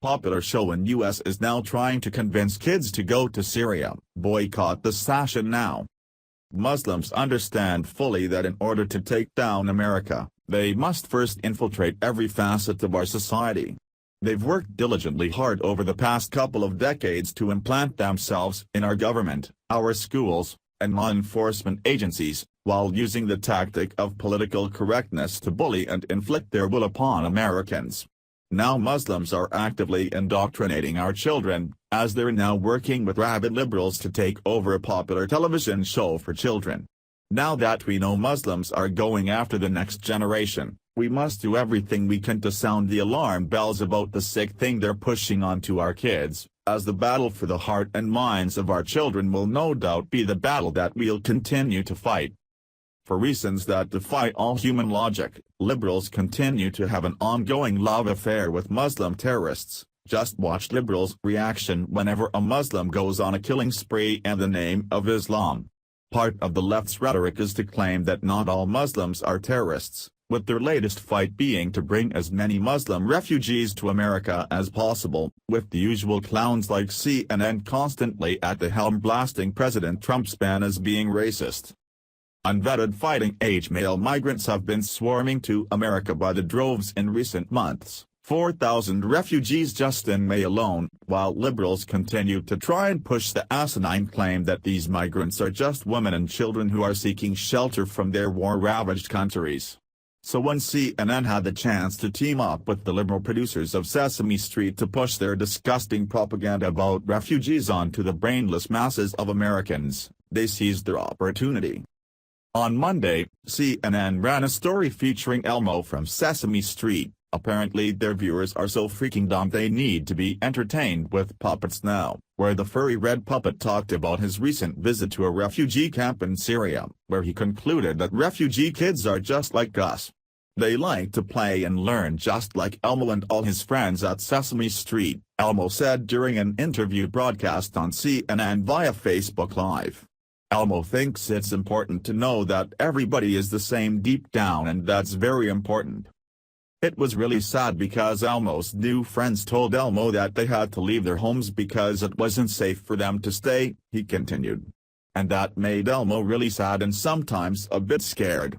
Popular show in US is now trying to convince kids to go to Syria. Boycott the Sation now. Muslims understand fully that in order to take down America, they must first infiltrate every facet of our society. They've worked diligently hard over the past couple of decades to implant themselves in our government, our schools, and law enforcement agencies, while using the tactic of political correctness to bully and inflict their will upon Americans. Now Muslims are actively indoctrinating our children, as they're now working with rabid liberals to take over a popular television show for children. Now that we know Muslims are going after the next generation, we must do everything we can to sound the alarm bells about the sick thing they're pushing onto our kids, as the battle for the heart and minds of our children will no doubt be the battle that we'll continue to fight. For reasons that defy all human logic, liberals continue to have an ongoing love affair with Muslim terrorists. Just watch liberals' reaction whenever a Muslim goes on a killing spree in the name of Islam. Part of the left's rhetoric is to claim that not all Muslims are terrorists, with their latest fight being to bring as many Muslim refugees to America as possible, with the usual clowns like CNN constantly at the helm blasting President Trump's ban as being racist. Unvetted fighting-age male migrants have been swarming to America by the droves in recent months, 4,000 refugees just in May alone, while liberals continue to try and push the asinine claim that these migrants are just women and children who are seeking shelter from their war-ravaged countries. So when CNN had the chance to team up with the liberal producers of Sesame Street to push their disgusting propaganda about refugees onto the brainless masses of Americans, they seized their opportunity. On Monday, CNN ran a story featuring Elmo from Sesame Street. Apparently their viewers are so freaking dumb they need to be entertained with puppets now, where the furry red puppet talked about his recent visit to a refugee camp in Syria, where he concluded that refugee kids are just like us. They like to play and learn just like Elmo and all his friends at Sesame Street, Elmo said during an interview broadcast on CNN via Facebook Live. Elmo thinks it's important to know that everybody is the same deep down, and that's very important. It was really sad because Elmo's new friends told Elmo that they had to leave their homes because it wasn't safe for them to stay, he continued. And that made Elmo really sad and sometimes a bit scared.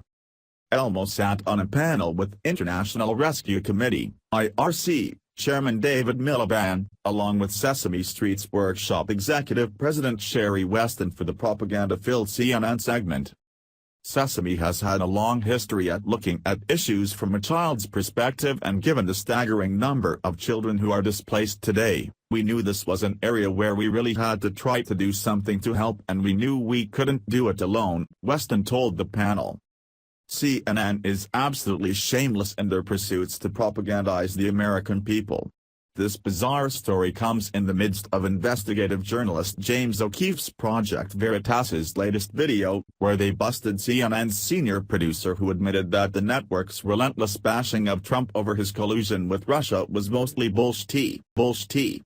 Elmo sat on a panel with International Rescue Committee, IRC, Chairman David Miliband, along with Sesame Street's workshop executive President Sherry Weston for the propaganda-filled CNN segment. Sesame has had a long history at looking at issues from a child's perspective, and given the staggering number of children who are displaced today, we knew this was an area where we really had to try to do something to help, and we knew we couldn't do it alone, Weston told the panel. CNN is absolutely shameless in their pursuits to propagandize the American people. This bizarre story comes in the midst of investigative journalist James O'Keefe's Project Veritas's latest video, where they busted CNN's senior producer, who admitted that the network's relentless bashing of Trump over his collusion with Russia was mostly bullshit.